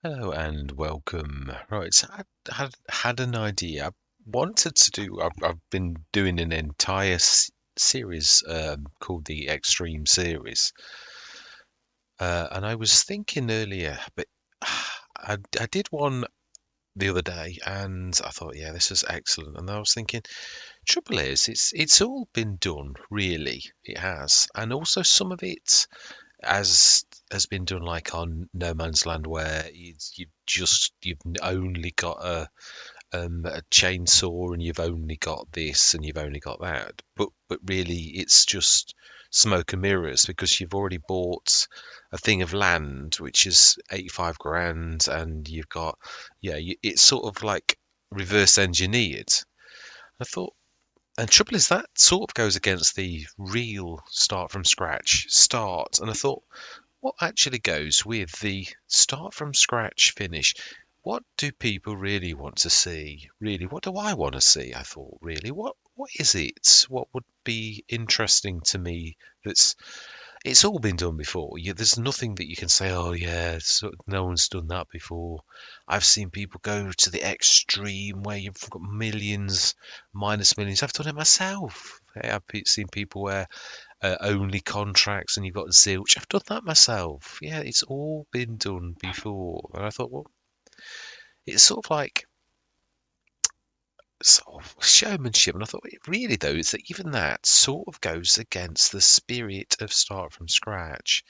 Hello and welcome. Right, so I had an idea. I wanted to do. I've been doing an entire series called the Extreme Series, and I was thinking earlier, but I did one the other day, and I thought, yeah, this is excellent. And I was thinking, trouble is, it's all been done, really. It has, and also some of it as has been done like on No Man's Land, where you've only got a chainsaw and you've only got this and you've only got that, but really it's just smoke and mirrors because you've already bought a thing of land which is 85 grand and you've got it's sort of like reverse engineered. I thought, and trouble is that sort of goes against the real start from scratch start. And I thought, what actually goes with the start from scratch finish? What do people really want to see? Really, what do I want to see? I thought, really, what is it? What would be interesting to me? It's all been done before. There's nothing that you can say, oh yeah, no one's done that before. I've seen people go to the extreme where you've got millions, minus millions. I've done it myself. Hey, seen people where only contracts and you've got zilch. I've done that myself. Yeah, it's all been done before. And I thought, well, it's sort of like sort of showmanship. And I thought, really though, is that even that sort of goes against the spirit of start from scratch.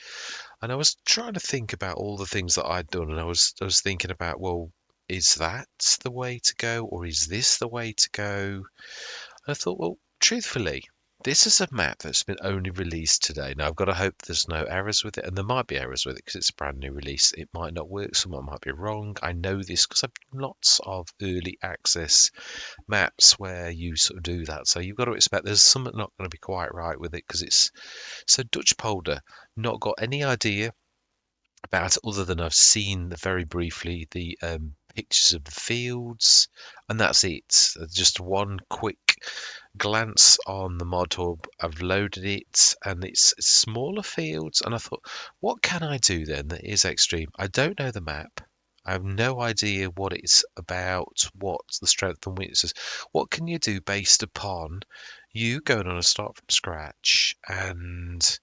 And I was trying to think about all the things that I'd done, and I was thinking about, well, is that the way to go, or is this the way to go? I thought, well, truthfully, this is a map that's been only released today. Now, I've got to hope there's no errors with it, and there might be errors with it because it's a brand new release. It might not work, someone might be wrong. I know this because I've done lots of early access maps where you sort of do that. So you've got to expect there's something not going to be quite right with it because it's so Dutch Polder. Not got any idea about it other than I've seen very briefly the pictures of the fields, and that's it. Just one quick glance on the mod hub. I've loaded it, and it's smaller fields. And I thought, what can I do then that is extreme? I don't know the map. I have no idea what it's about, what the strength and weaknesses. What can you do based upon you going on a start from scratch and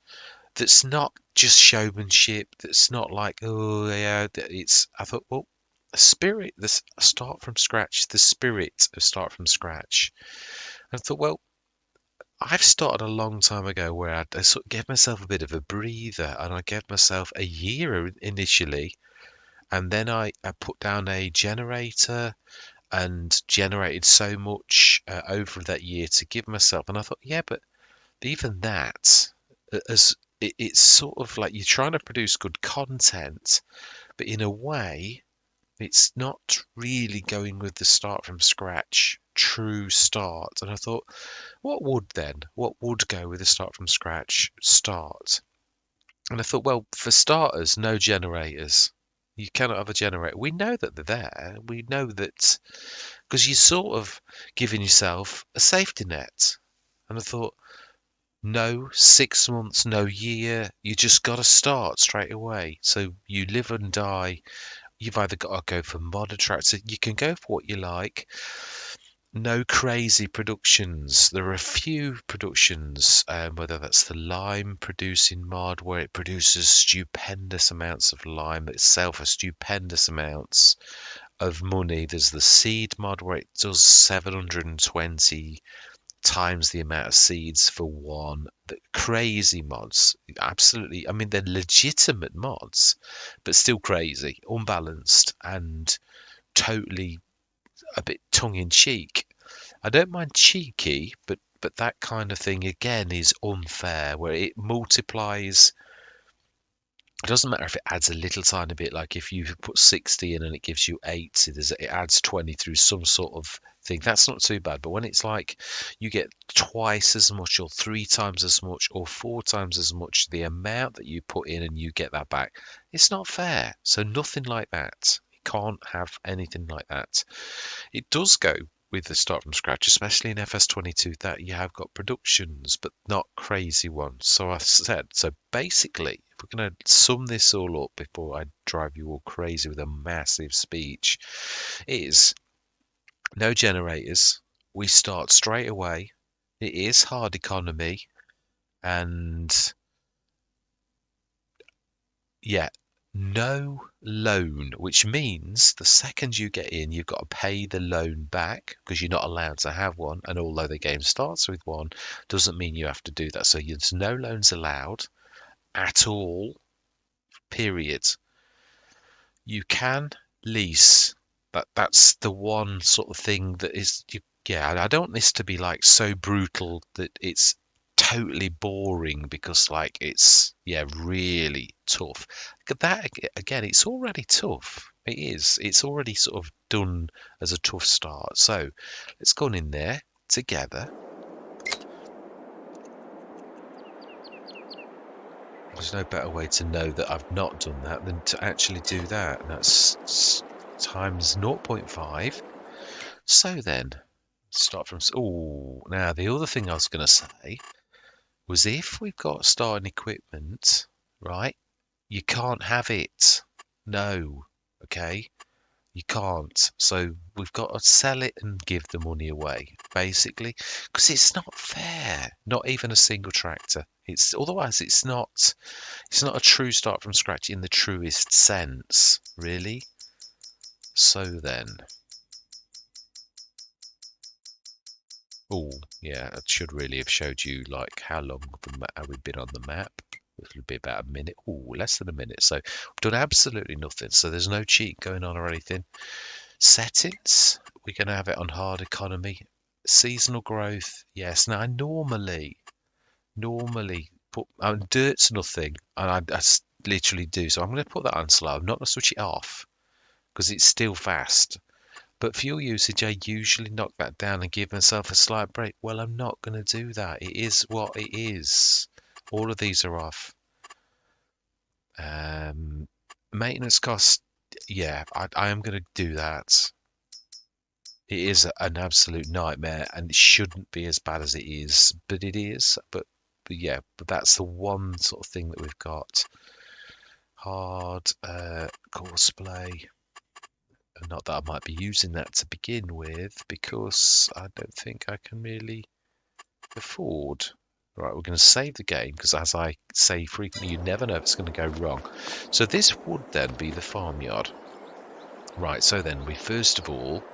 that's not just showmanship. That's not like, oh yeah, it's. I thought, well, spirit. This start from scratch. The spirit of start from scratch. And I thought, well, I've started a long time ago where I sort of gave myself a bit of a breather, and I gave myself a year initially, and then I put down a generator and generated so much over that year to give myself. And I thought, yeah, but even that, as it's sort of like you're trying to produce good content, but in a way, it's not really going with the start from scratch, true start. And I thought, what would then? What would go with the start from scratch start? And I thought, well, for starters, no generators. You cannot have a generator. We know that they're there. We know that because you're sort of giving yourself a safety net. And I thought, no 6 months, no year. You just got to start straight away. So you live and die. You've either got to go for mod attracts. You can go for what you like. No crazy productions. There are a few productions, whether that's the lime producing mod, where it produces stupendous amounts of lime itself, a stupendous amounts of money. There's the seed mod where it does 720 times the amount of seeds for one. The crazy mods, absolutely. I mean, they're legitimate mods, but still crazy, unbalanced, and totally a bit tongue in cheek. I don't mind cheeky, but that kind of thing again is unfair, where it multiplies. It doesn't matter if it adds a little tiny bit, like if you put 60 in and it gives you 80, it adds 20 through some sort of thing. That's not too bad. But when it's like you get twice as much or 3 times as much or 4 times as much the amount that you put in and you get that back, it's not fair. So nothing like that. You can't have anything like that. It does go with the start from scratch, especially in FS22, that you have got productions, but not crazy ones. So I said, so basically, if we're going to sum this all up before I drive you all crazy with a massive speech, is no generators. We start straight away. It is hard economy, and yeah, no loan, which means the second you get in, you've got to pay the loan back because you're not allowed to have one. And although the game starts with one, doesn't mean you have to do that. So there's no loans allowed at all, period. You can lease. That's the one sort of thing that is, yeah, I don't want this to be like so brutal that it's totally boring because like it's, yeah, really tough. That again, it's already tough. It is. It's already sort of done as a tough start. So let's go on in there together. There's no better way to know that I've not done that than to actually do that. And that's times 0.5. So then, start from... Oh, now the other thing I was going to say was if we've got starting equipment, right, you can't have it. No, okay? You can't. So we've got to sell it and give the money away, basically, because it's not fair. Not even a single tractor. It's otherwise it's not a true start from scratch in the truest sense, really. So then, oh yeah, I should really have showed you like how long we've been on the map. It'll be about a minute. Oh, less than a minute. So we've done absolutely nothing. So there's no cheat going on or anything. Settings, we're going to have it on hard economy. Seasonal growth, yes. Now I normally put dirt's nothing, and I literally do. So I'm going to put that on slow. I'm not going to switch it off because it's still fast. But fuel usage, I usually knock that down and give myself a slight break. Well, I'm not going to do that. It is what it is. All of these are off. Maintenance cost, yeah, I am going to do that. It is an absolute nightmare, and it shouldn't be as bad as it is, but it is. But yeah, but that's the one sort of thing that we've got. Hard courseplay. Not that I might be using that to begin with, because I don't think I can really afford. Right, we're going to save the game, because as I say frequently, you never know if it's going to go wrong. So this would then be the farmyard. Right, so then we first of all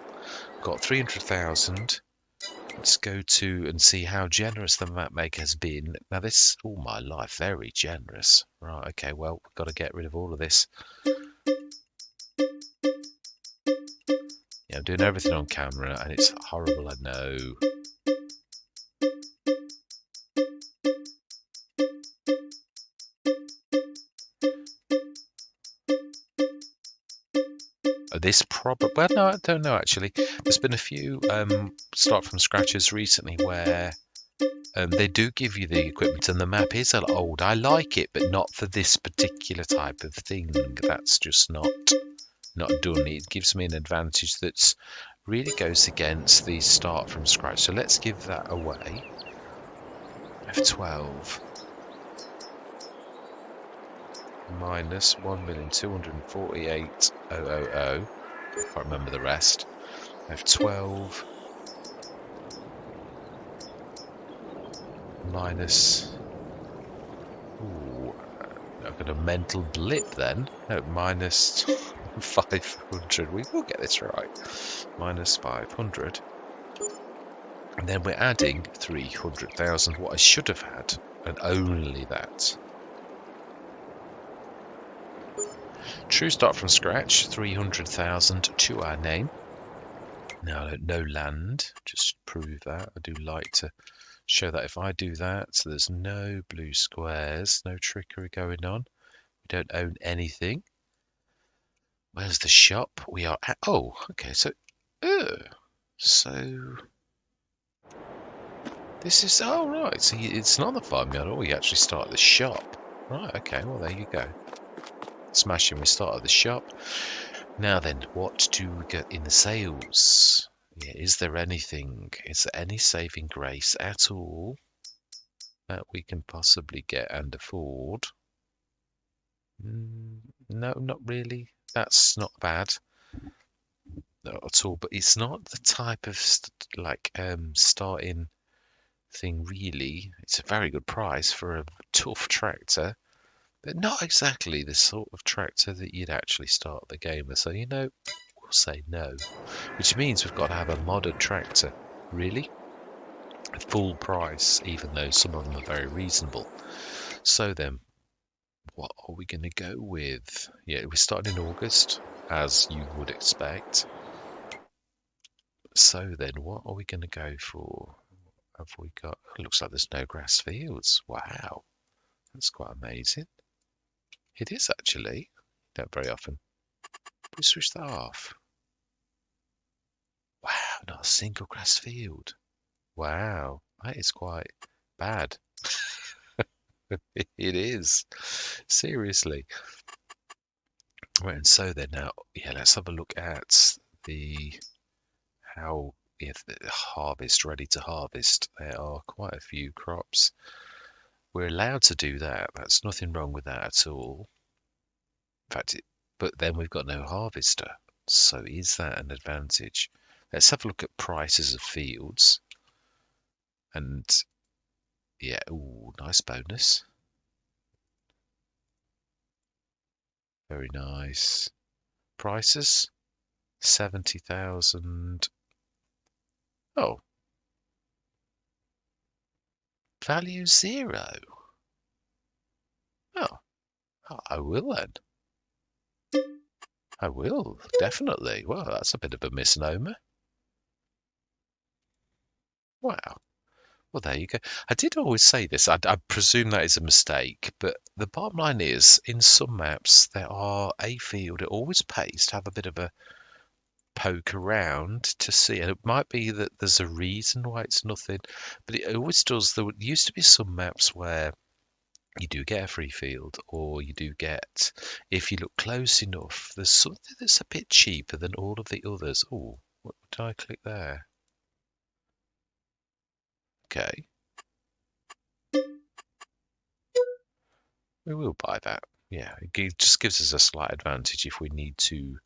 got 300,000. Let's go to and see how generous the map maker has been. Now this, all my life, very generous. Right, okay, well, we've got to get rid of all of this. Yeah, I'm doing everything on camera, and it's horrible, I know. This probably, well, no, I don't know actually. There's been a few start from scratches recently where they do give you the equipment, and the map is a lot old. I like it, but not for this particular type of thing. That's just not done. It gives me an advantage that's really goes against the start from scratch. So let's give that away. F12 minus 1,248,000. Can't remember the rest. F12 minus. Ooh, I've got a mental blip then. No, minus 500. We will get this right. Minus 500. And then we're adding 300,000, what I should have had, and only that. True start from scratch, 300,000 to our name. Now, no land, just prove that. I do like to show that if I do that, so there's no blue squares, no trickery going on. We don't own anything. Where's the shop? We are at, oh, okay, so this is, oh right, so it's not the farmyard, or you actually start the shop. Right, okay, well there you go. Smashing, we start at the shop. Now then, what do we get in the sales? Yeah, is there anything, is there any saving grace at all that we can possibly get and afford? No, not really. That's not bad at all. But it's not the type of starting thing really. It's a very good price for a tough tractor, but not exactly the sort of tractor that you'd actually start the game with. So we'll say no, which means we've got to have a modded tractor. Really? Full price, even though some of them are very reasonable. So then, what are we going to go with? Yeah, we're starting in August, as you would expect. So then, what are we going to go for? Have we got? It looks like there's no grass fields. Wow, that's quite amazing. It is actually. Not very often. We switch that off. Wow, not a single grass field. Wow, that is quite bad. It is. Seriously. Right, and so then now, yeah, let's have a look at the how if the harvest, ready to harvest. There are quite a few crops. We're allowed to do that. That's nothing wrong with that at all. In fact, but then we've got no harvester. So is that an advantage? Let's have a look at prices of fields. And yeah, ooh, nice bonus. Very nice. Prices? 70,000. Oh, value 0. Oh, I will then. I will, definitely. Well, that's a bit of a misnomer. Wow. Well, there you go. I did always say this. I presume that is a mistake, but the bottom line is, in some maps, there are a field. It always pays to have a bit of a poke around to see. And it might be that there's a reason why it's nothing, but it always does. There used to be some maps where you do get a free field, or you do get, if you look close enough, there's something that's a bit cheaper than all of the others. Oh, what did I click there? Okay, we will buy that. Yeah, it just gives us a slight advantage if we need to.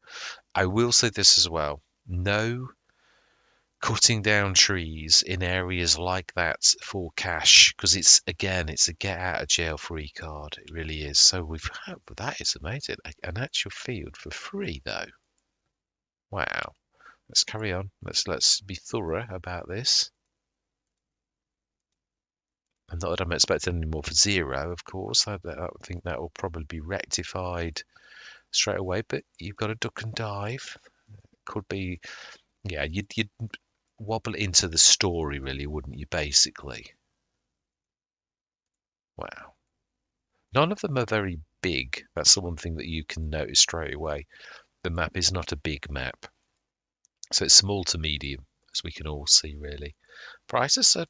I will say this as well. No cutting down trees in areas like that for cash, because it's a get out of jail free card. It really is. So that is amazing. An actual field for free though. Wow. Let's carry on. Let's be thorough about this. And not that I'm expecting any more for 0, of course. I think that will probably be rectified straight away. But you've got to duck and dive. Could be, yeah. You'd wobble into the story, really, wouldn't you? Basically. Wow. None of them are very big. That's the one thing that you can notice straight away. The map is not a big map, so it's small to medium, as we can all see. Really, prices are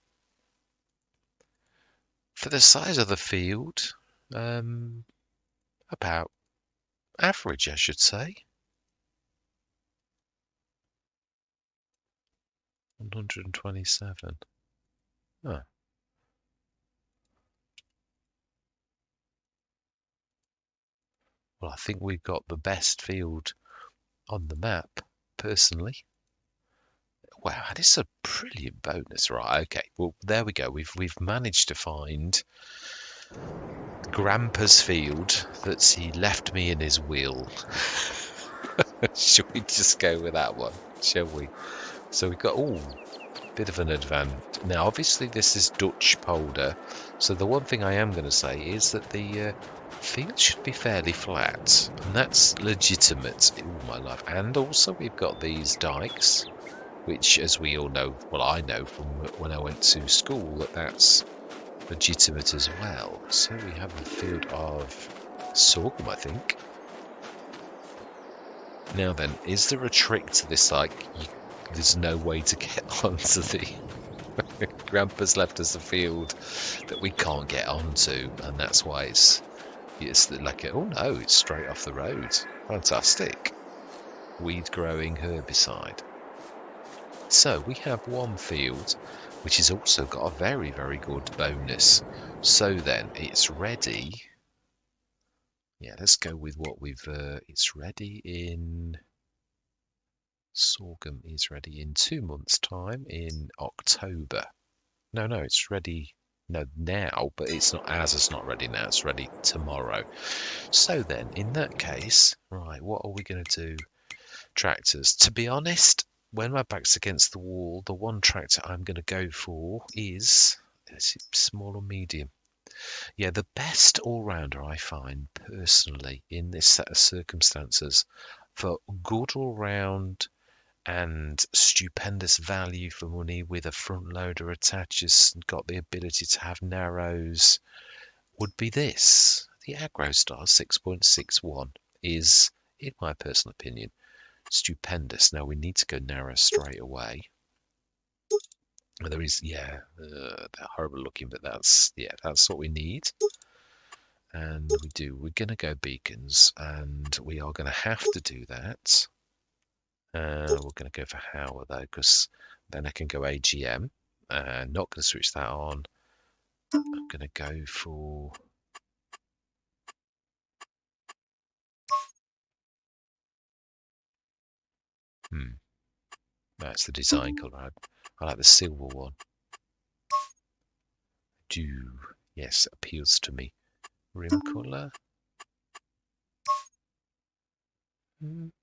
for the size of the field. About average, I should say. 127. Oh. Well, I think we've got the best field on the map, personally. Wow, that is a brilliant bonus, right? Okay, well, there we go. We've managed to find Grandpa's field that he left me in his will. Should we just go with that one? Shall we? So we've got bit of an advantage. Now, obviously, this is Dutch Polder, so the one thing I am going to say is that the field should be fairly flat, and that's legitimate in all my life. And also, we've got these dikes, which, as we all know, well, I know from when I went to school, that's legitimate as well. So we have a field of sorghum, I think. Now then, is there a trick to this? There's no way to get onto the Grandpa's left us a field that we can't get onto, and that's why it's like it's straight off the road. Fantastic. Weed growing herbicide. So we have one field which has also got a very, very good bonus. So then it's ready Yeah, let's go with what we've. It's ready in. Sorghum is ready in 2 months' time in October. No, it's ready. No, now, but it's not. As it's not ready now. It's ready tomorrow. So then, in that case, right, what are we going to do? Tractors. To be honest, when my back's against the wall, the one tractor I'm going to go for is it small or medium? Yeah, the best all-rounder I find personally in this set of circumstances for good all-round and stupendous value for money with a front loader attaches and got the ability to have narrows would be this. The AgroStar 6.61 is, in my personal opinion, stupendous. Now we need to go narrow straight away. There is, yeah, they're horrible looking, but that's what we need. And we're going to go beacons, and we are going to have to do that. We're going to go for Howler though, because then I can go AGM. Not going to switch that on. I'm going to go for. That's the design colour. I like the silver one. Yes, appeals to me. Rim colour.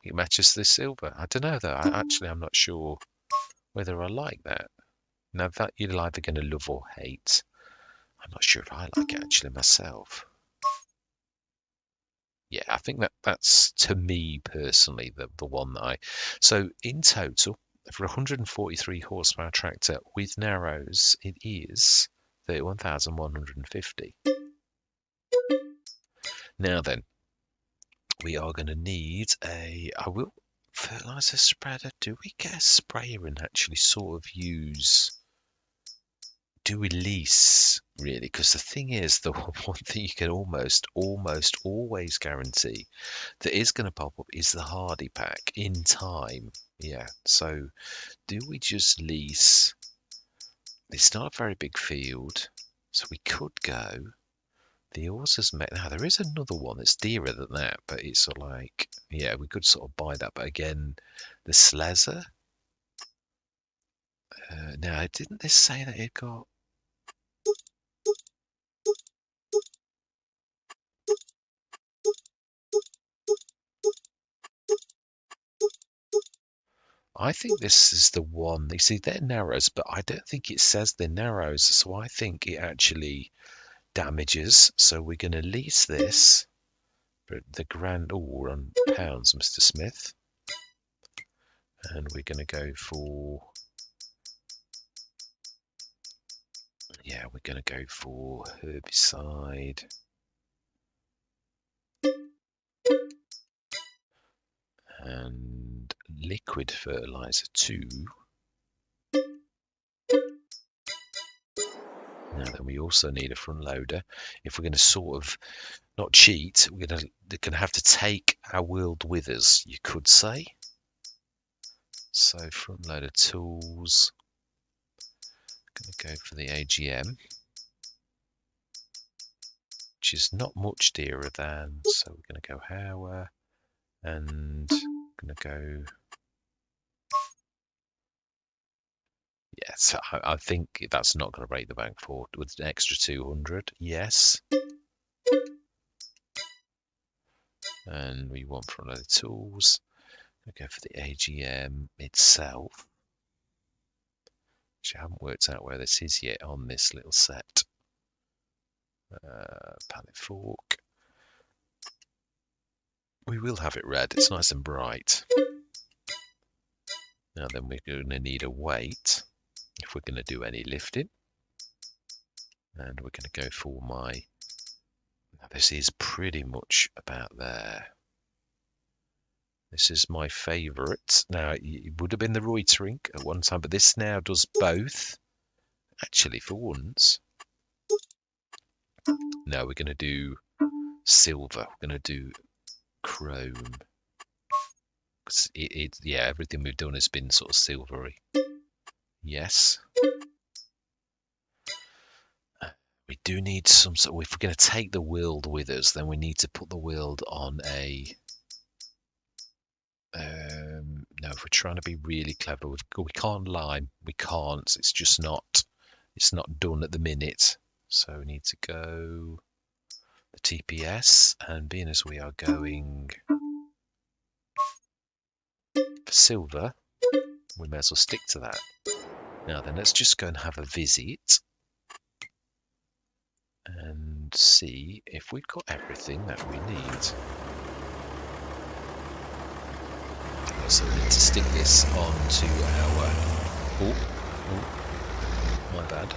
It matches the silver. I don't know though. I'm not sure whether I like that. Now that you're either going to love or hate. I'm not sure if I like it actually myself. Yeah, I think that's to me personally the one that I. So in total, for a 143 horsepower tractor with narrows, it is 31,150. Now then, we are going to need fertilizer spreader. Do we get a sprayer and actually sort of do we lease really? Because the thing is, the one thing you can almost always guarantee that is going to pop up is the Hardy pack in time. Yeah. So do we just lease? It's not a very big field, so we could go. The Orsas now there is another one that's dearer than that, but it's sort of like, yeah, we could sort of buy that. But again, the Slezzer. Now, didn't this say that it got? I think this is the one. You see, they're narrows, but I don't think it says they're narrows. So I think it actually damages. So we're going to lease this. But the grand, we're on pounds, Mr. Smith. And we're going to go for, we're going to go for herbicide. And liquid fertilizer too. Now then, we also need a front loader. If we're going to sort of not cheat, we're going to have to take our world with us, you could say. So front loader tools. Going to go for the AGM, which is not much dearer than. So we're going to go Hauer, and going to go. Yeah, so I think that's not going to break the bank for with an extra 200. Yes. And we want front loader tools. We'll go for the AGM itself, which I haven't worked out where this is yet on this little set. Pallet fork. We will have it red. It's nice and bright. Now then, we're going to need a weight if we're going to do any lifting. And we're going to go for my. Now this is pretty much about there. This is my favourite. Now, it would have been the Reutering at one time, but this now does both. Actually, for once. Now we're going to do silver. We're going to do chrome. Because everything we've done has been sort of silvery. Yes. We do need some sort of, if we're going to take the world with us, then we need to put the world on a, no, if we're trying to be really clever, we can't lime, we can't, it's just not, it's not done at the minute. So we need to go the TPS, and being as we are going for silver, we may as well stick to that. Now then, let's just go and have a visit and see if we've got everything that we need. So we need to stick this onto our... Oh, my bad.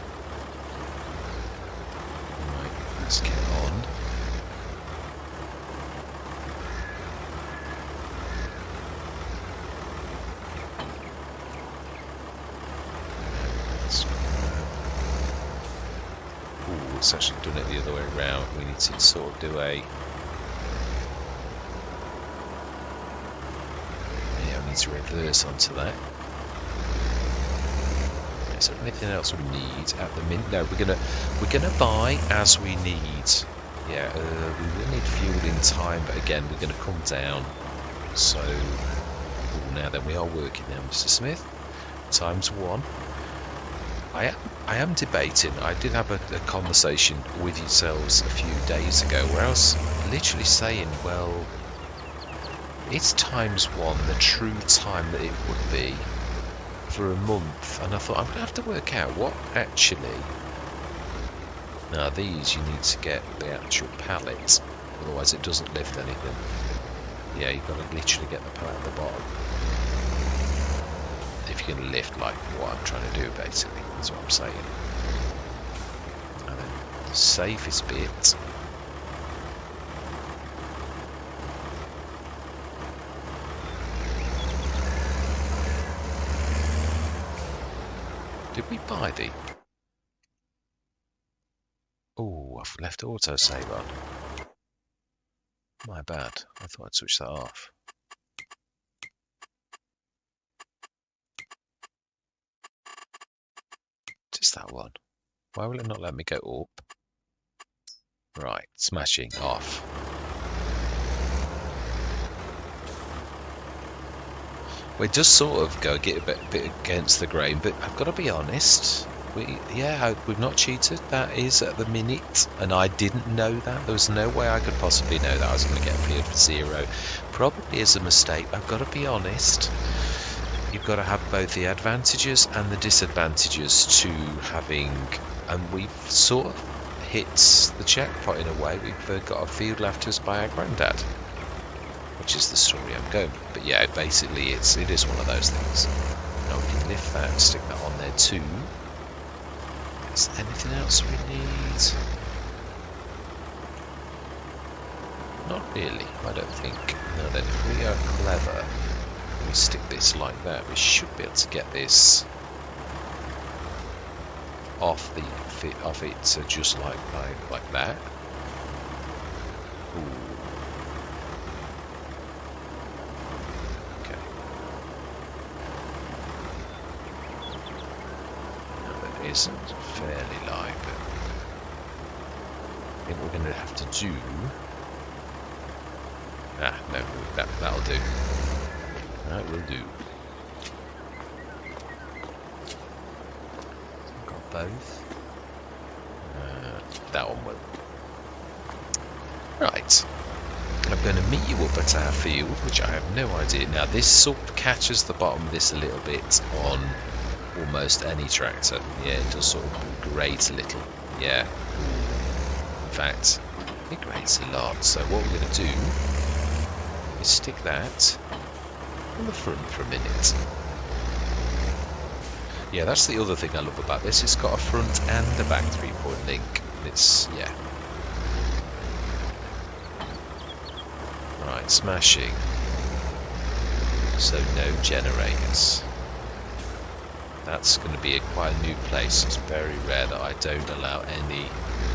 Right, let's get on. Oh, it's actually done it the other way around. We need to sort of do a... to reverse onto that. Is there anything else we need at the minute? No, we're gonna buy as we need. Yeah, we will need fuel in time, but again, we're gonna come down. So now then, we are working now, Mr. Smith. ×1. I am debating. I did have a conversation with yourselves a few days ago where I was literally saying, well, it's ×1, the true time that it would be for a month, and I thought I'm going to have to work out what actually... Now these you need to get the actual pallet, otherwise it doesn't lift anything. Yeah, you've got to literally get the pallet at the bottom. If you're going to lift like what I'm trying to do, basically, that's what I'm saying. And then the safest bit... Did we buy the... Oh, I've left autosave on. My bad. I thought I'd switch that off. Just that one. Why will it not let me go up? Right, smashing off. We just sort of go get a bit against the grain, but I've got to be honest. We've not cheated. That is at the minute, and I didn't know that. There was no way I could possibly know that I was going to get cleared for 0. Probably is a mistake. I've got to be honest. You've got to have both the advantages and the disadvantages to having, and we've sort of hit the checkpoint in a way. We've got a field left us by our granddad, which is the story I'm going. But yeah, basically it is one of those things. Now we can lift that and stick that on there too. Is there anything else we need? Not really, I don't think. Now then, if we are clever, we stick this like that, we should be able to get this off it just like that. Ooh. Isn't fairly live, but I think we're going to have to do... no, that'll do. That will do. Got both. That one will. Right. I'm going to meet you up at our field, which I have no idea. Now, this sort of catches the bottom of this a little bit on almost any tractor. Yeah, it does sort of grate a little. Yeah. In fact, it grates a lot. So what we're going to do is stick that on the front for a minute. Yeah, that's the other thing I love about this. It's got a front and a back 3-point link. It's, yeah. Right, smashing. So no generators. That's going to be quite a new place. It's very rare that I don't allow any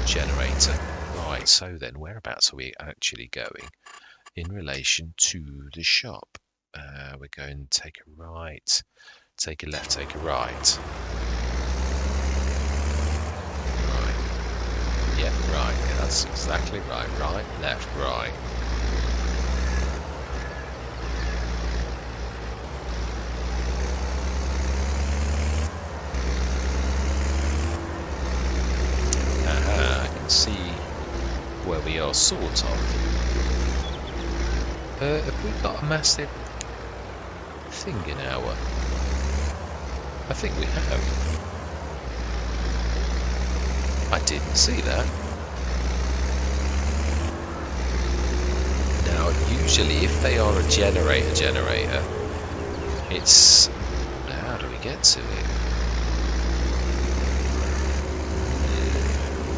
generator. Right, so then whereabouts are we actually going in relation to the shop? We're going to take a right, take a left, take a right. Right. Yeah, right. Yeah, that's exactly right. Right, left, right. Aha, I can see where we are, sort of. Have we got a massive thing in our... I think we have. I didn't see that. Now, usually if they are a generator, it's... How do we get to it?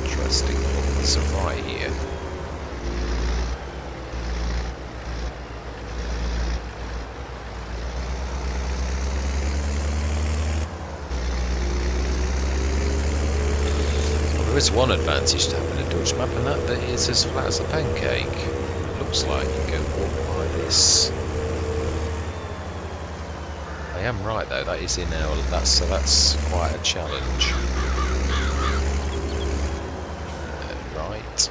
Interesting. It's right here. There is one advantage to having a Dutch map, and that it is as flat as a pancake. It looks like you go walk by this. I am right though, that is in our... That's quite a challenge. Right.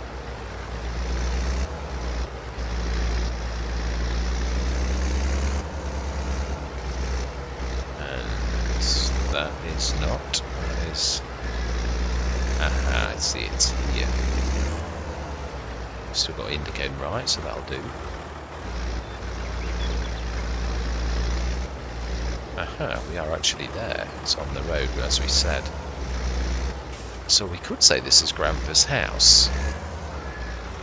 And that is not. That is... Aha, I see it here. Still got indicating right, so that'll do. Aha, we are actually there. It's on the road, as we said. So we could say this is Grandpa's house.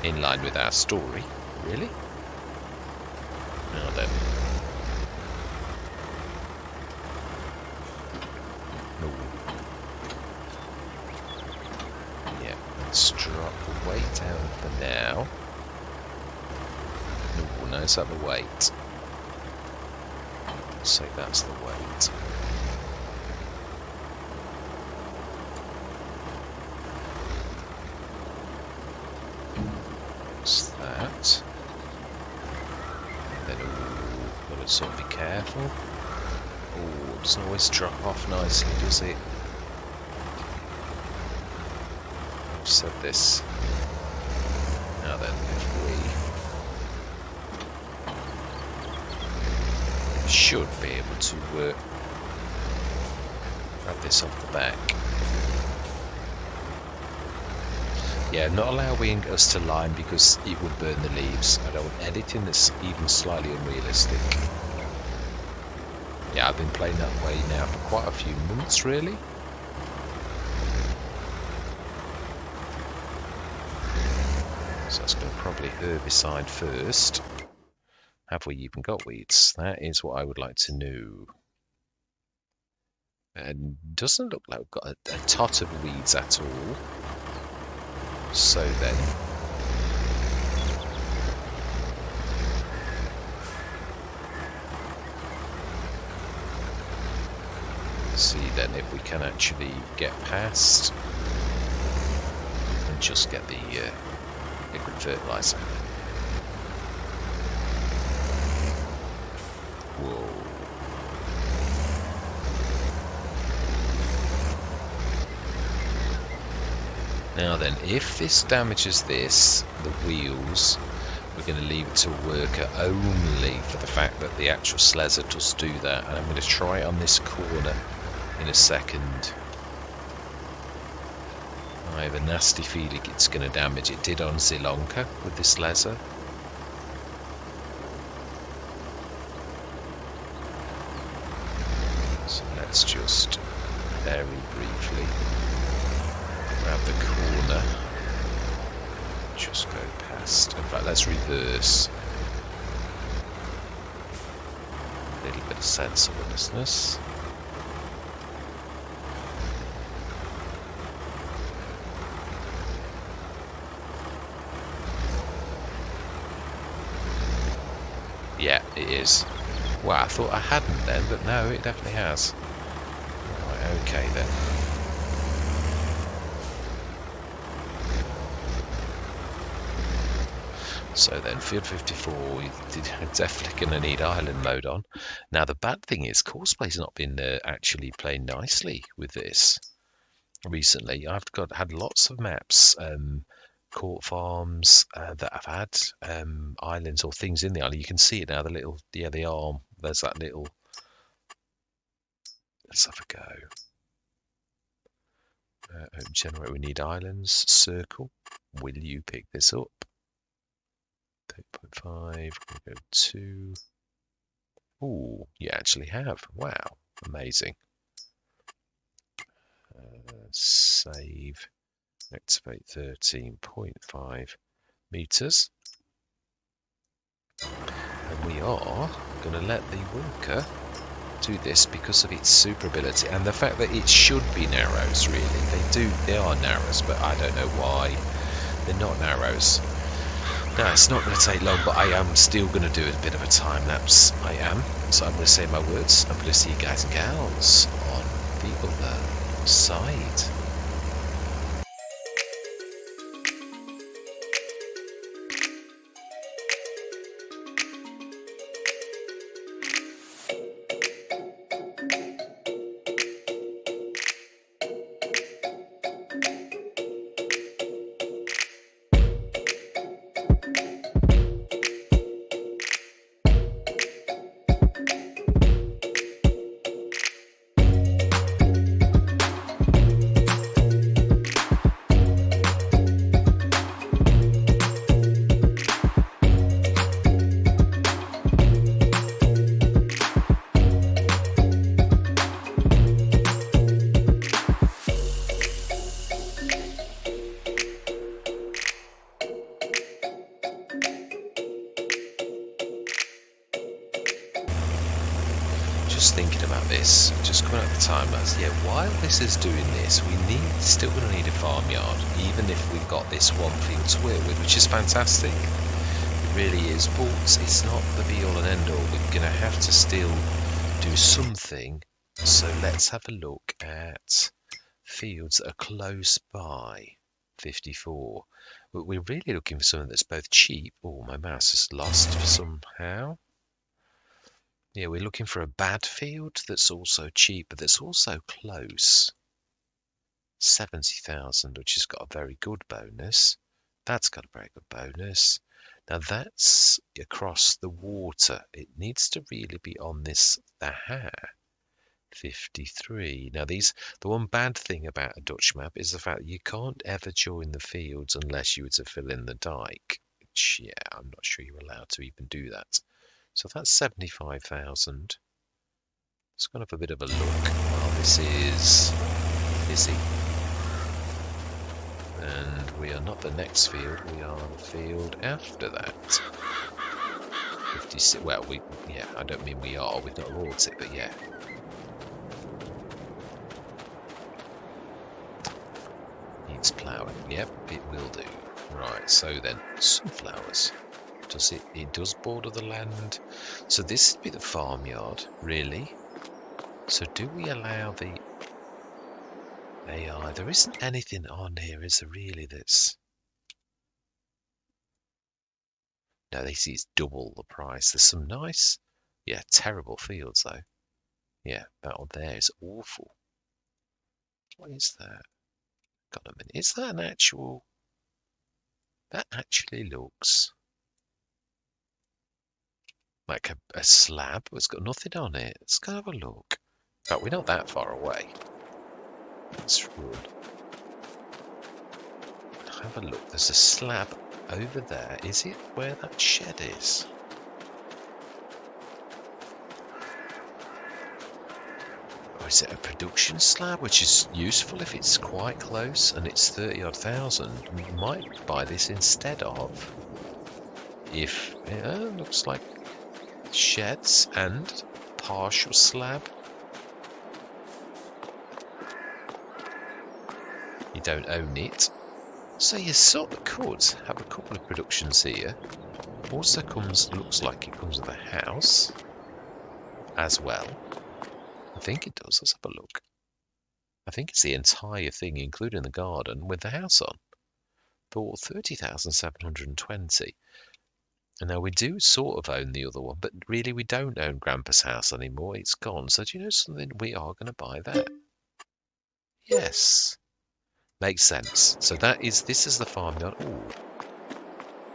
In line with our story. Really? Now then. Let's drop the weight down for now. Oh, no, is that the weight? Let's say that's the weight. What's that? And then, got to sort of be careful. Oh, it doesn't always drop off nicely, does it? Said this. Now then, if we should be able to grab this off the back. Yeah, not allowing us to line because it would burn the leaves. I don't want anything that's even slightly unrealistic. Yeah, I've been playing that way now for quite a few months, really. So that's going to probably herbicide first. Have we even got weeds? That is what I would like to know. And doesn't look like we've got a tot of weeds at all. So then, see then if we can actually get past and just get the liquid fertilizer. Whoa. Now then, if this damages this, the wheels, we're going to leave it to worker only for the fact that the actual Sledder does do that. And I'm going to try it on this corner in a second. I have a nasty feeling it's going to damage. It did on Zilonka with this Sledder. So let's just very briefly grab the corner. Just go past. In fact, let's reverse. A little bit of sensibleness. Yeah, it is. Well, I thought I hadn't then, but no, it definitely has. Right, okay then. So then, field 54, we're definitely going to need island mode on. Now, the bad thing is, Courseplay's not been actually playing nicely with this. recently. Had lots of maps, court farms that have had islands or things in the island. You can see it now. The arm. There's that little. Let's have a go. Generate. We need islands. Circle. Will you pick this up? 8.5. We'll go 2. Ooh, you actually have. Wow, amazing. Save. Activate 13.5 meters. And we are going to let the worker do this because of its super ability and the fact that it should be narrows. Really, they are narrows, but I don't know why they're not narrows. Now it's not going to take long, but I am still going to do a bit of a time lapse. I am, so I'm going to say my words. I'm going to see you guys and gals on the other side. Just thinking about this, just coming at the time, while this is doing this, still going to need a farmyard, even if we've got this one field to work with, which is fantastic. It really is, but it's not the be-all and end-all. We're going to have to still do something. So let's have a look at fields that are close by. 54. But we're really looking for something that's both cheap. Oh, my mouse is lost somehow. Yeah, we're looking for a bad field that's also cheap, but that's also close. 70,000, which has got a very good bonus. That's got a very good bonus. Now that's across the water. It needs to really be on the 53. Now the one bad thing about a Dutch map is the fact that you can't ever join the fields unless you were to fill in the dike. Which, yeah, I'm not sure you're allowed to even do that. So that's 75,000. Let's go and have a bit of a look while this is busy. And we are not the next field, we are the field after that. 56, well, I don't mean we are, we've not wrought it, but yeah. Needs ploughing, yep, it will do. Right, so then, sunflowers. It does border the land. So this would be the farmyard, really. So do we allow the AI? There isn't anything on here, is there really, that's... No, this is double the price. There's some nice, terrible fields though. Yeah, that one there is awful. What is that? Got a minute. Is that an actual... That actually looks... like a slab. It's got nothing on it. Let's go have a look. In fact, we're not that far away. Let's run. Have a look. There's a slab over there. Is it where that shed is? Or is it a production slab, which is useful if it's quite close and it's 30-odd thousand? We might buy this instead of... If... looks like sheds and partial slab. You don't own it. So you sort of could have a couple of productions here. Also looks like it comes with a house as well. I think it does. Let's have a look. I think it's the entire thing, including the garden, with the house on. For 30,720. And now we do sort of own the other one, but really we don't own Grandpa's house anymore. It's gone. So do you know something? We are going to buy that. Yes. Makes sense. So this is the farmyard. Ooh,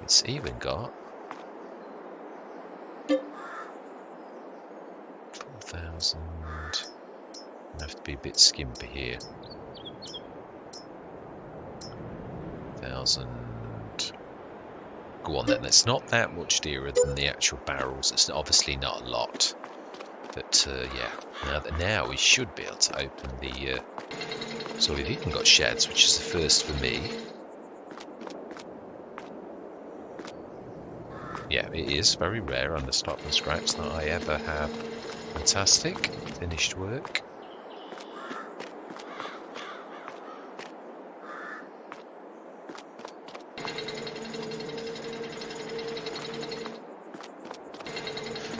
it's even got 4,000. I have to be a bit skimpy here. 1,000. Go on then. It's not that much dearer than the actual barrels. It's obviously not a lot, but yeah. Now we should be able to open the. So we've even got sheds, which is the first for me. Yeah, it is very rare on the start from scratch that I ever have fantastic finished work.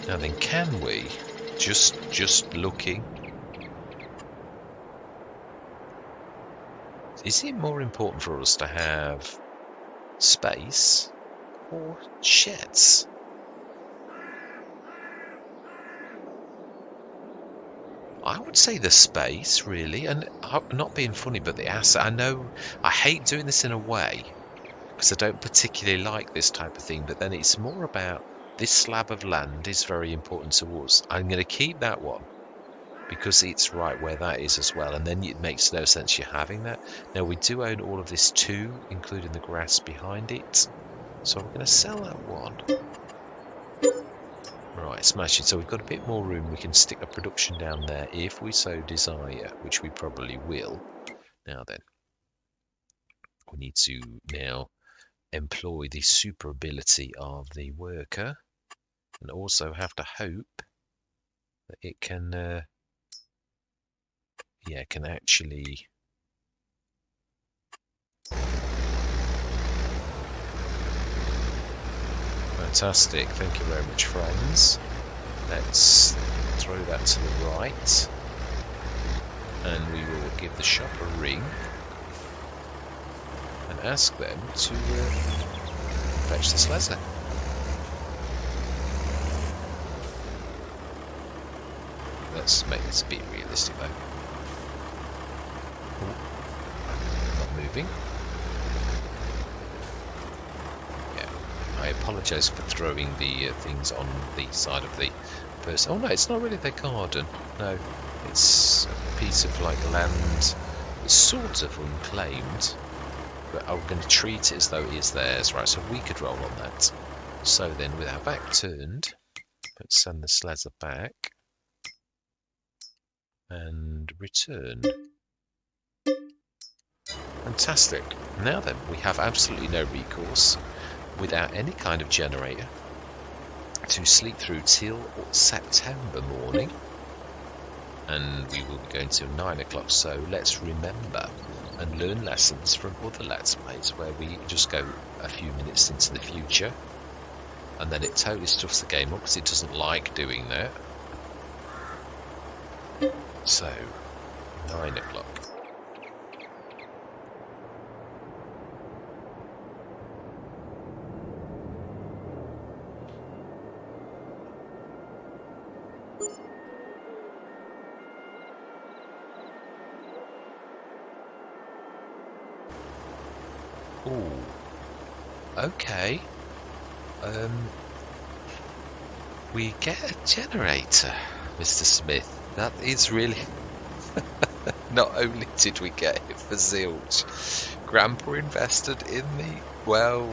Now then, can we, just looking, is it more important for us to have space or sheds? I would say the space, really, and I'm not being funny, but the asset. I know I hate doing this in a way because I don't particularly like this type of thing, but then it's more about this slab of land is very important to us. I'm going to keep that one because it's right where that is as well, and then it makes no sense you having that. Now we do own all of this too, including the grass behind it, so we're going to sell that one. Right, smashing. So we've got a bit more room. We can stick a production down there if we so desire, which we probably will. Now then, we need to now employ the super ability of the worker, and also have to hope that it can, can actually. Fantastic. Thank you very much, friends. Let's throw that to the right, and we will give the shop a ring and ask them to fetch this leather. Let's make this a bit realistic though. Ooh, not moving. Yeah, I apologise for throwing the things on the side of the person. Oh no, it's not really their garden. No, it's a piece of like land. It's sort of unclaimed, but I'm going to treat it as though it is theirs. Right, so we could roll on that. So then, with our back turned, let's send the sledger back and return. Fantastic. Now then, we have absolutely no recourse without any kind of generator to sleep through till September morning, and we will be going till 9 o'clock. So let's remember and learn lessons from other Let's Plays where we just go a few minutes into the future and then it totally stuffs the game up because it doesn't like doing that. So 9 o'clock. Ooh, okay. We get a generator, Mr. Smith. That is really... Not only did we get it for zilch, Grandpa invested in the... Well,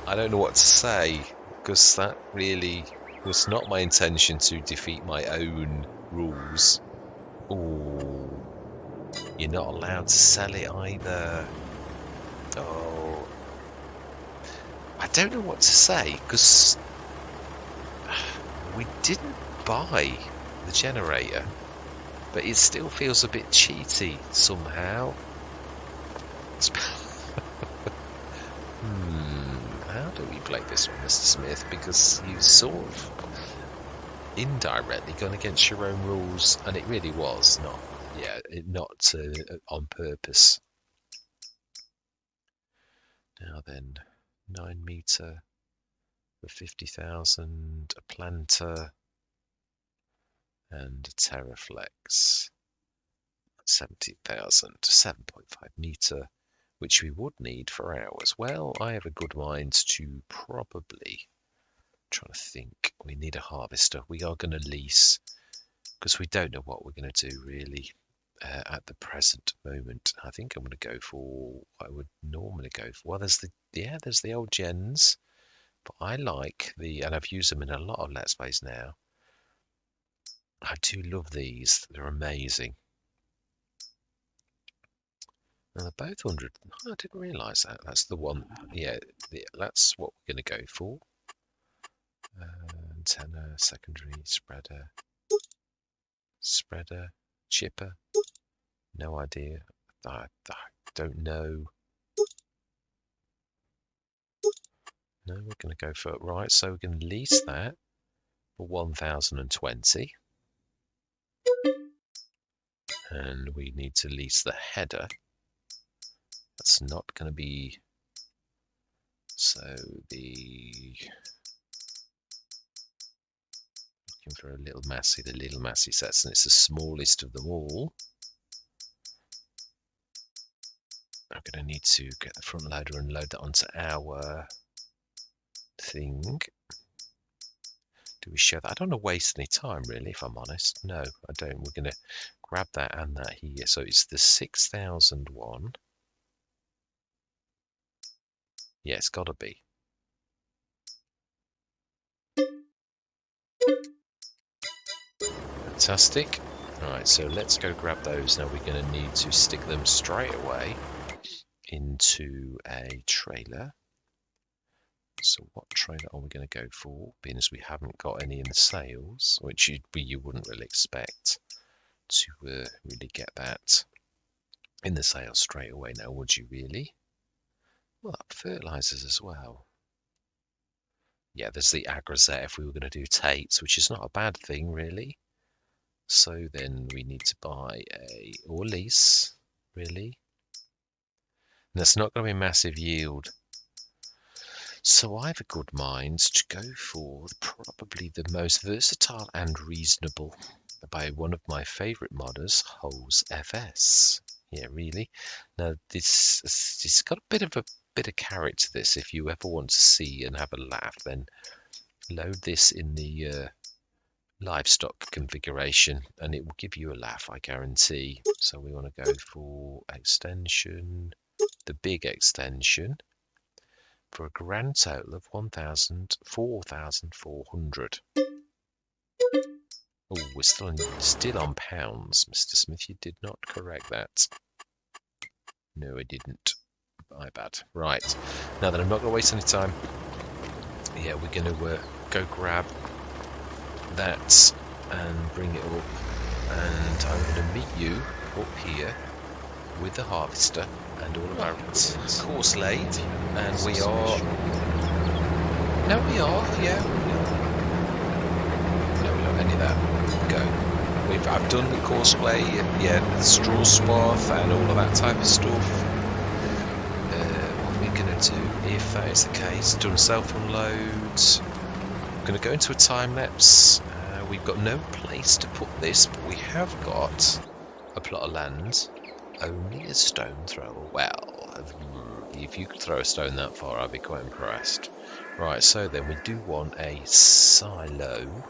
I don't know what to say, because that really was not my intention to defeat my own rules. Ooh, you're not allowed to sell it either. Oh, I don't know what to say, because we didn't buy the generator, but it still feels a bit cheaty somehow. How do we play this one, Mr. Smith? Because you sort of indirectly gone against your own rules, and it really was not, not on purpose. Now then, 9 meter for 50,000, a planter, and a Terraflex, 70,000, 7.5 meter. which we would need for ours. Well, I have a good mind to probably, trying to think, we need a harvester. We are going to lease, because we don't know what we're going to do really at the present moment. I think I'm going to go for what I would normally go for. Well, there's the old gens, but I like and I've used them in a lot of Let's Plays now. I do love these. They're amazing. And they're both 100. Oh, I didn't realise that. That's the one. Yeah, that's what we're going to go for. Antenna, secondary, spreader, chipper. No idea. I don't know. No, we're going to go for it. Right, so we're going to lease that for 1020. And we need to lease the header. That's not going to be... So looking for a little Massey, the little Massey sets, and it's the smallest of them all. I'm going to need to get the front loader and load that onto our thing. Do we show that? I don't want to waste any time, really, if I'm honest. No, I don't. We're going to grab that and that here. So it's the 6000 one. Yeah, it's got to be. Fantastic. Alright, so let's go grab those. Now we're going to need to stick them straight away into a trailer. So what trailer are we going to go for? Being as we haven't got any in the sales, which you wouldn't really expect to really get that in the sales straight away now, would you really? Well, fertilizers as well. Yeah, there's the Agrazet if we were going to do Tates, which is not a bad thing really. So then we need to buy or lease, really. And that's not going to be a massive yield. So I have a good mind to go for probably the most versatile and reasonable by one of my favourite modders, Holes FS. Yeah, really. Now it's got a bit of carrot to this. If you ever want to see and have a laugh, then load this in the livestock configuration and it will give you a laugh, I guarantee. So we want to go for extension, the big extension, for a grand total of 4,400. Oh, we're still on pounds, Mr. Smith. You did not correct that. No, I didn't. My bad. Right. Now that I'm not going to waste any time, yeah, we're going to go grab that and bring it up. And I'm going to meet you up here with the harvester and all of our course laid. And we are... No, we are, yeah. No, we don't have any of that. Go. I've done the courseplay, yeah, the straw swath and all of that type of stuff. What we're going to do, if that is the case, done self-unloads. I'm going to go into a time-lapse. We've got no place to put this, but we have got a plot of land. Only a stone throw. Well, if you could throw a stone that far, I'd be quite impressed. Right, so then we do want a silo.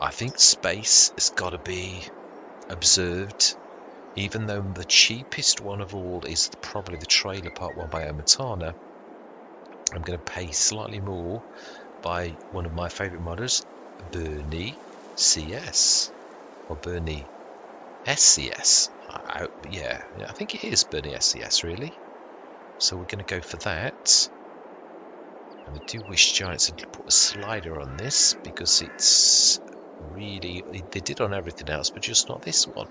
I think space has got to be observed, even though the cheapest one of all is probably the trailer park one by Omatana. I'm going to pay slightly more by one of my favourite modders, Bernie CS, or Bernie SCS. Yeah, I think it is Bernie SCS really. So we're going to go for that. And I do wish Giants had put a slider on this, because it's really, they did on everything else, but just not this one.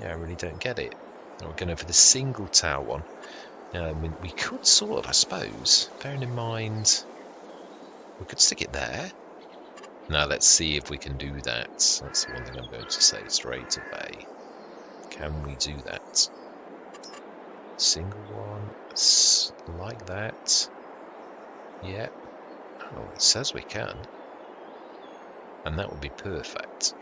Yeah, I really don't get it. And we're going for the single tower one. Now, I mean, we could sort of, I suppose, bearing in mind, we could stick it there. Now let's see if we can do that. That's the one thing I'm going to say straight away. Can we do that? Single one, like that. Yeah. Oh, it says we can. And that would be perfect.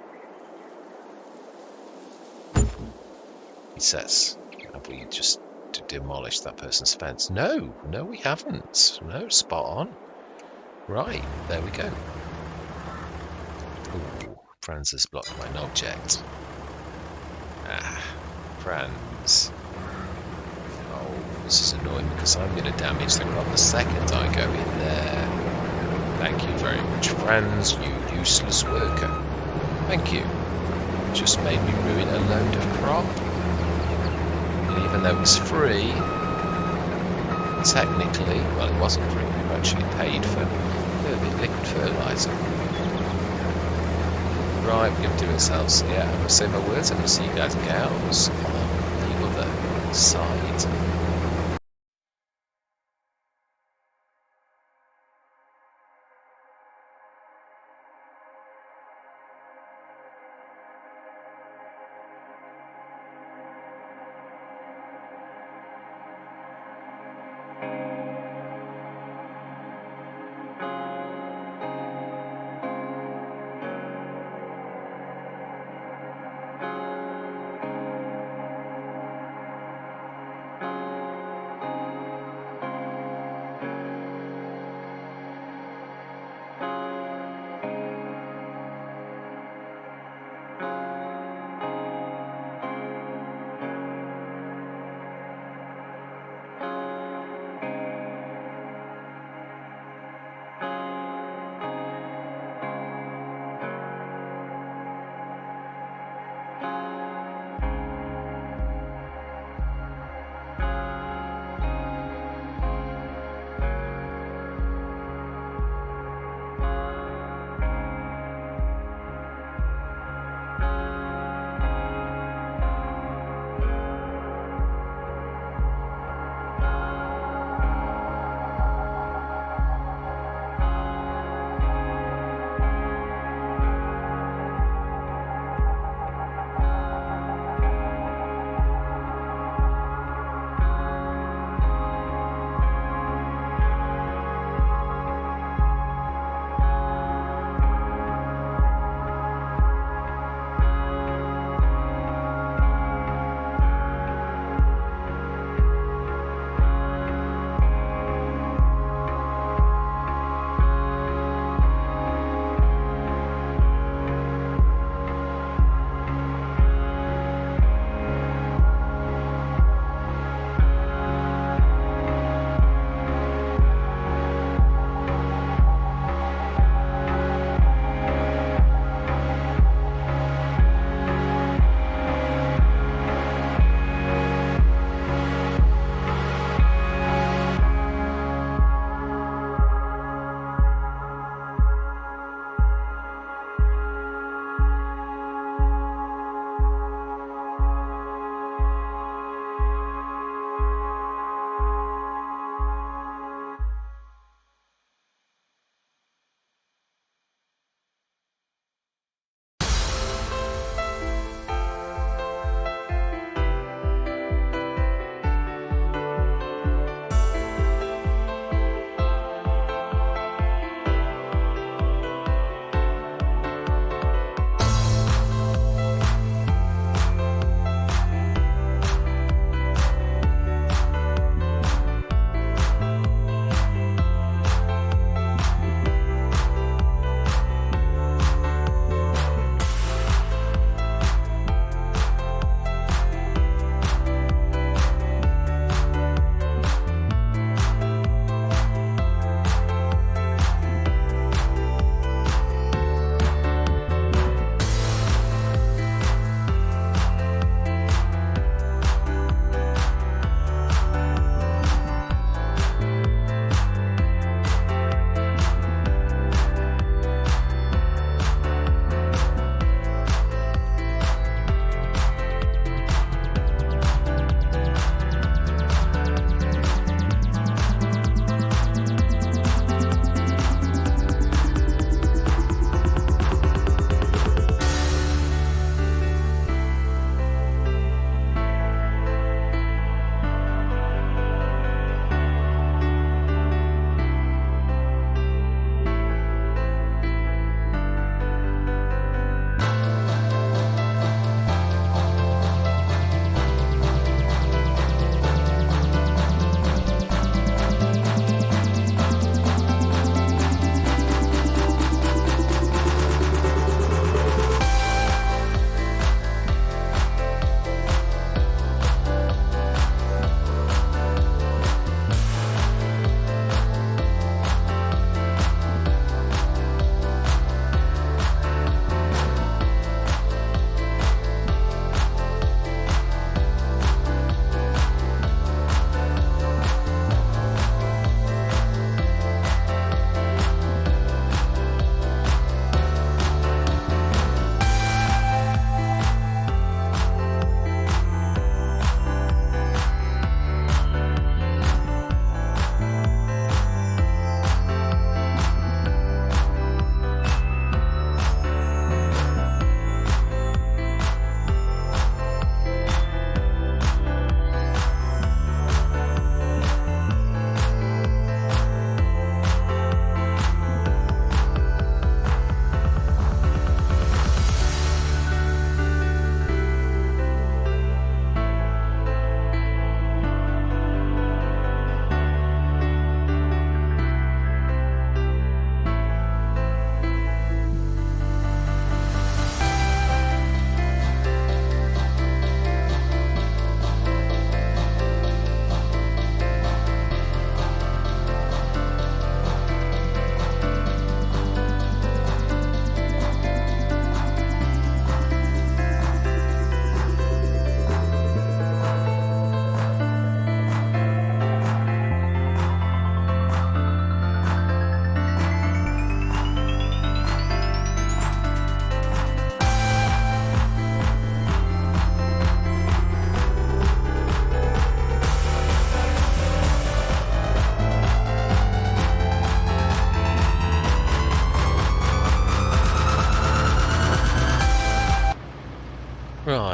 He says, have we just to demolish that person's fence. No, we haven't. No, spot on. Right, there we go. Ooh, Franz has blocked my object. Ah, Franz. Oh, this is annoying because I'm going to damage the crop the second I go in there. Thank you very much, Franz, you useless worker. Thank you. Just made me ruin a load of crop. And even though it's free, technically, well, it wasn't free, we actually paid for liquid fertilizer. Right, we're going to do it ourselves. Yeah, I'm going to say my words. I'm going to see you guys and gals on the other side.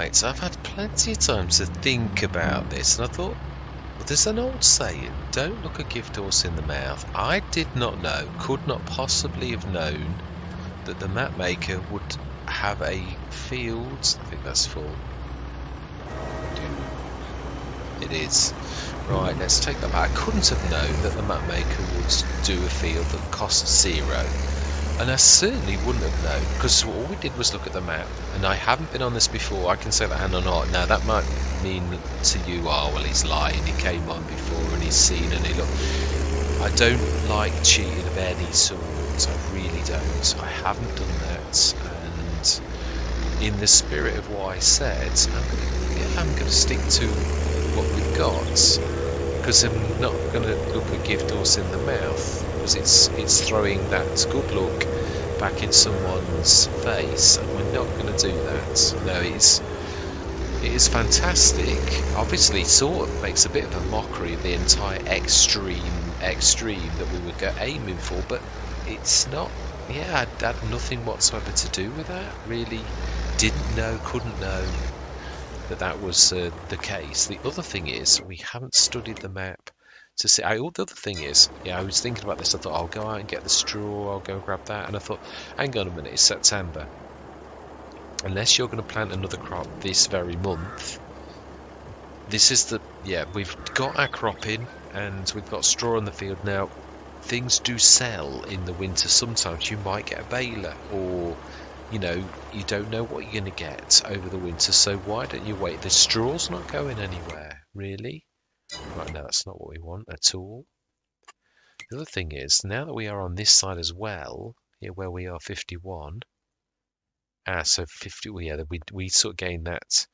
Right, I've had plenty of time to think about this, and I thought, well, there's an old saying, don't look a gift horse in the mouth. I did not know, could not possibly have known, that the map maker would have a field. I think that's full. It is. Right, let's take that back. I couldn't have known that the map maker would do a field that cost 0. And I certainly wouldn't have known, because all we did was look at the map, and I haven't been on this before. I can say that hand on heart. Now, that might mean to you, oh, well, he's lying. He came on before and he's seen and he looked. I don't like cheating of any sort. I really don't. I haven't done that. And in the spirit of what I said, I'm going to stick to what we've got, because I'm not going to look a gift horse in the mouth, because it's throwing that good look back in someone's face, and we're not going to do that. No, it is fantastic. Obviously, it sort of makes a bit of a mockery of the entire extreme that we were aiming for, but it's not. Yeah, I had nothing whatsoever to do with that. Really, didn't know, couldn't know that was the case. The other thing is, we haven't studied the map to see. The other thing is, I was thinking about this. I thought, I'll go out and get the straw, I'll go and grab that. And I thought, hang on a minute, it's September. Unless you're going to plant another crop this very month, this is we've got our crop in and we've got straw in the field now. Things do sell in the winter. Sometimes you might get a baler, or you don't know what you're going to get over the winter, so why don't you wait? The straw's not going anywhere, really. Right, no, that's not what we want at all. The other thing is, now that we are on this side as well, here where we are 51, so 50, we sort of gain that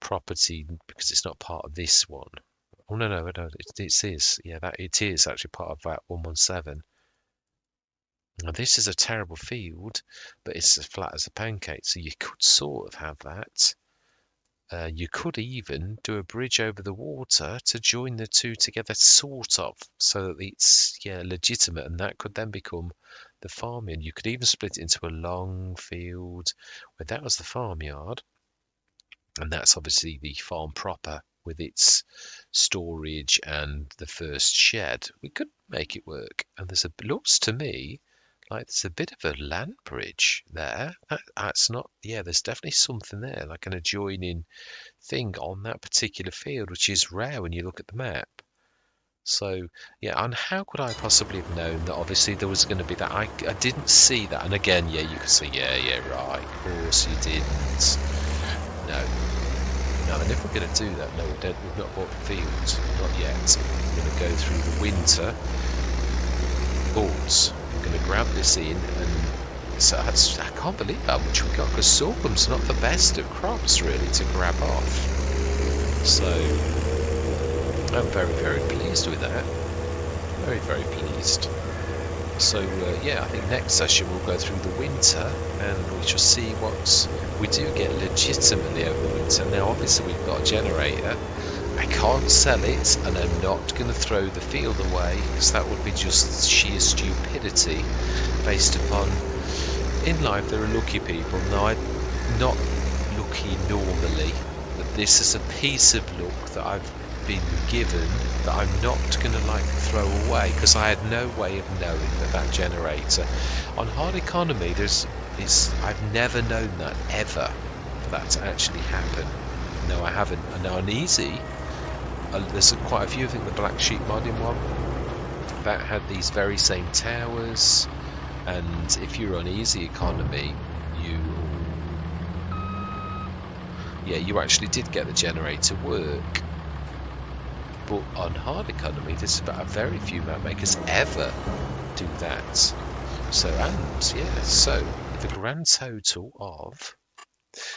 property because it's not part of this one. Oh, no, it is. Yeah, it is actually part of that 117. Now, this is a terrible field, but it's as flat as a pancake, so you could sort of have that. You could even do a bridge over the water to join the two together, sort of, so that it's legitimate, and that could then become the farmyard. You could even split it into a long field where that was the farmyard, and that's obviously the farm proper with its storage and the first shed. We could make it work, and looks to me like there's a bit of a land bridge there. That's not, there's definitely something there, like an adjoining thing on that particular field, which is rare when you look at the map. So, and how could I possibly have known that obviously there was going to be that? I didn't see that. And again, you could say, right, of course you didn't. No, and if we're going to do that, no, we've not bought the fields, not yet. We're going to go through the winter. I'm going to grab this in, and so I can't believe how much we got, because sorghum's not the best of crops really to grab off. So I'm very, very pleased with that. Very, very pleased. So I think next session we'll go through the winter and we shall see what we do get legitimately over the winter. Now obviously we've got a generator. I can't sell it, and I'm not going to throw the field away, because that would be just sheer stupidity based upon, in life there are lucky people. Now I'm not lucky normally, but this is a piece of luck that I've been given that I'm not going to throw away, because I had no way of knowing that generator on hard economy I've never known that ever, for that to actually happen. No, I haven't. And now on easy, there's quite a few. I think the Black Sheep modding one that had these very same towers, and if you're on easy economy, you actually did get the generator work. But on hard economy, there's about very few map makers ever do that. So the grand total of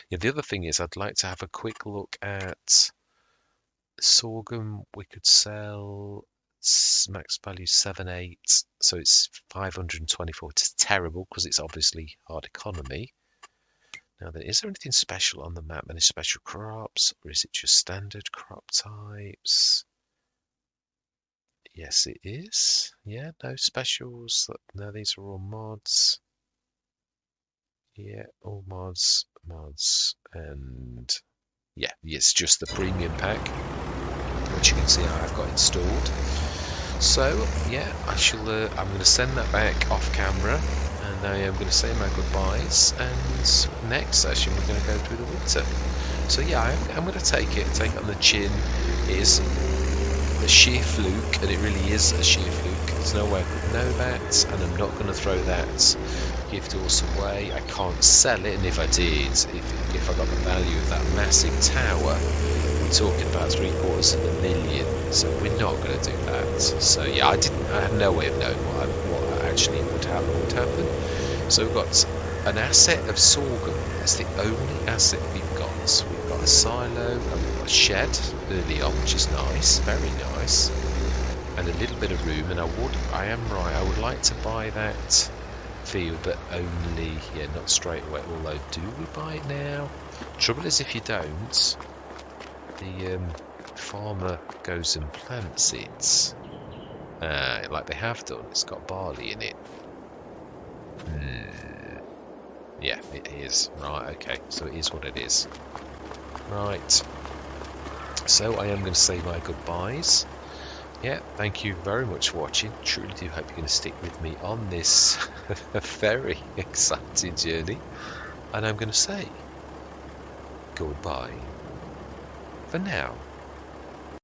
the other thing is, I'd like to have a quick look at sorghum. We could sell max value 7.8, so it's 524. It's terrible because it's obviously hard economy. Now, is there anything special on the map? Any special crops, or is it just standard crop types? Yes, it is. Yeah, no specials. No, these are all mods. Yeah, all mods, and yeah, it's just the premium pack, which you can see I've got installed. So yeah, I'm going to send that back off camera, and I am going to say my goodbyes. And next session we're going to go through the winter. So yeah, I'm going to take it on the chin. It is a sheer fluke, and it really is a sheer fluke. There's no way I could know that, and I'm not going to throw that gift horse away. I can't sell it, and if I did, if I got the value of that massive tower, we're talking about 750,000. So we're not going to do that. So yeah, I had no way of knowing what actually would happen. So we've got an asset of sorghum. That's the only asset we've got. We've got a silo and we've got a shed early on, which is nice, very nice, and a little bit of room. And I am right, I would like to buy that field, but only, yeah, not straight away. Although, do we buy it now? Trouble is, if you don't, the farmer goes and plants it, like they have done. It's got barley in it. Yeah, it is. Right, okay. So it is what it is. Right. So I am going to say my goodbyes. Yeah, thank you very much for watching. Truly do hope you're going to stick with me on this very exciting journey. And I'm going to say goodbye for now.